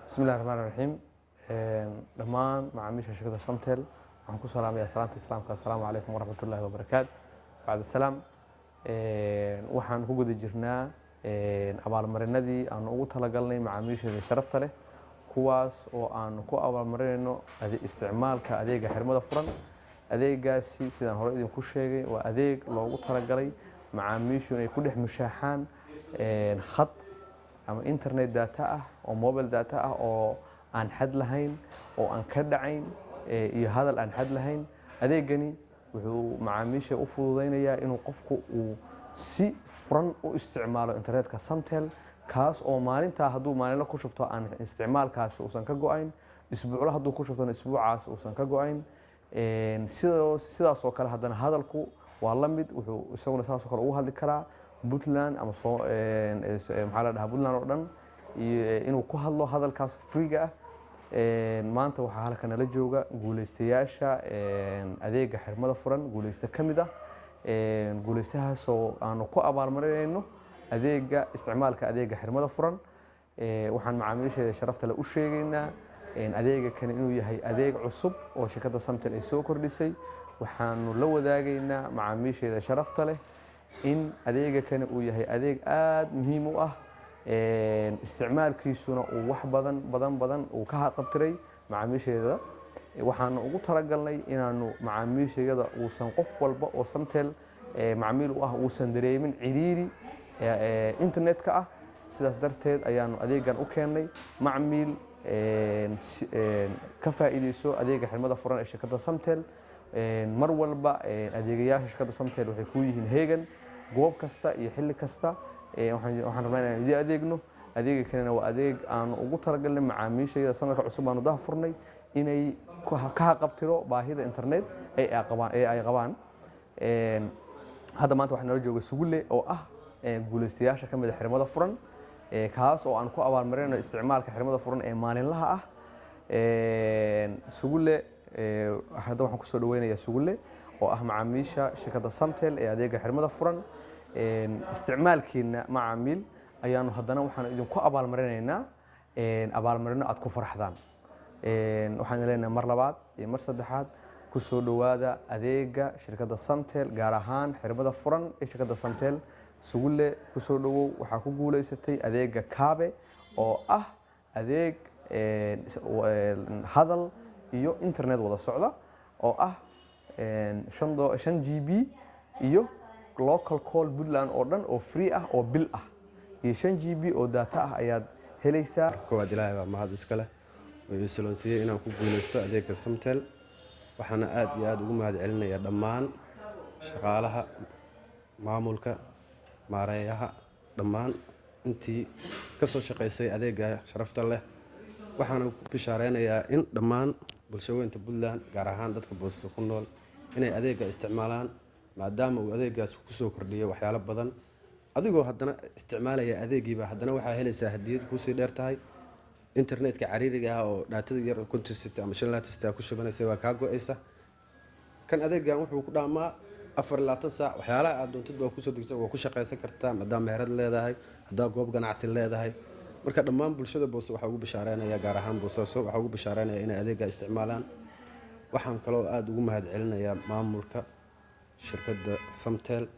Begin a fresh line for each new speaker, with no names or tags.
بسم الله الرحمن الرحيم دمان معاميش شركة سمتل waxaan ku salaamayaa salaanta islaamka assalaamu calaykum waraxmatullaahi wabarakaatu bacda salaam waxaan ku guda jirnaa abaalmarinadii aan ugu talagalnay macaamiisheeda sharafta leh kuwaas oo aan ku abaalmarinayno isticmaalka adeega xirmada furan adeegaasi sidaan hore idinku sheegay waa adeeg loogu talagalay macaamiishu inay ku dhex mushaaxaan khad ama internet data ah oo mobile data ah oo aan xad lahayn oo aan ka dhacayn iyo hadal aan xad lahayn adeegani wuxuu macaamiisha u fududeynayaa inuu qofku uu si furan u isticmaalo internetka Samtel kaas oo maalinta hadduu maalinla ku shubto aan isticmaalkaasi uusan ka go'ayn isbuucla hadduu ku shubto isbuucaas uusan ka go'ayn sidaas oo kale haddana hadalku waa la mid wuxuu isaguna sidaas oo kale ugu hadli karaa Puntland ama maxaa la dhahaa Puntland oo dhan inuu ku hadlo hadalkaas freega ah maanta waxaa halkan nala jooga guuleystayaasha adeega xirmada furan guuleysta kamid ah guuleystahaas oo aan ku abaalmarinayno adeega isticmaalka adeega xirmada furan waxaan macaamiisheeda sharafta leh u sheegaynaa adeega kan inuu yahay adeeg cusub oo shirkadda Samtel ay soo kordhisay waxaanu la wadaagaynaa macaamiisheeda sharafta leh in adeega kan uu yahay adeeg aad muhiim u ah isticmaalkiisuna uu wax badan uu ka qabtiray macaamiisheeda waxaan ugu talagalnay inaanu macaamiisheeda uusan qof walba oo Samtel macaamiil u ah uusan dareemin ciriiri internetka ah sidaas darteed ayaanu adeegan u keenay macaamiil ka faa'iideyso adeega xirmada furan ee shirkadda Samtel mar walba adeegayaasha shirkadda Samtel waxay ku yihiin heegan goob kasta iyo xilli kasta waxaan rabnaa inaan idin adeegno adeega kalena waa adeeg aan ugu talagalnay macaamiisheeda sanadka cusub aanu daha furnay inay ka qabtiro baahida internet ay qabaan hadda maanta waxaan nala jooga Sugulle oo ah guuleystayaasha kamid ah xirmada furan kaas oo aan ku abaalmarinayno isticmaalka xirmada furan ee maalinlaha ah Sugulle hadda waxaan ku soo dhaweynayaa Sugulle oo ah macaamiisha shirkadda Samtel ee adeega xirmada furan isticmaalkiina macaamiil ayaanu haddana waxaan idinku abaalmarinaynaa abaalmarino aad ku farxdaan waxaan leenahay mar labaad iyo mar saddexaad ku soo dhawaada adeega shirkadda Samtel gaar ahaan xirmada furan ee shirkadda Samtel Sugulle ku soo dhawow waxaa ku guuleysatay adeega Kaabe oo ah adeeg hadal iyo internet wada socda oo ah 5 GB iyo local call Puntland oo dhan oo free ah oo bil ah iyo 5 GB oo data ah ayaad helaysaa
koowaad ilaahay baa mahad iska leh oo isloonsiyay inaan ku guuleysto adeega Samtel waxaana aad iyo aad ugu mahad celinayaa dhammaan shaqaalaha maamulka maareeyaha dhammaan intii ka soo shaqeysay adeega sharafta leh waxaana ku bishaareynayaa in dhammaan bulshooyinka Puntland gaar ahaan dadka boosaaso ku nool inay adeega isticmaalaan maadaama uu adeegaas ku soo kordhiyay waxyaalo badan adigoo haddana isticmaalaya adeegiiba haddana waxaa helaysaa hadiyad ku sii dheer tahay internetka cariiriga ah oo daatada yar kontisita ama shanlaatista ku shubanaysa waa ka go'aysa kan adeegan wuxuu ku dhaamaa 24 saac waxyaalaha aad doontid waa ku soo degsan waa ku shaqeysan kartaa maadaama meherad leedahay hadaa goob ganacsi leedahay marka dhammaan bulshada boos waxa ugu bishaareynayaa gaar ahaan boosaaso waxa ugu bishaareynayaa inay adeega isticmaalaan waxaan kaloo aad ugu mahad celinayaa maamulka shirkadda Samtel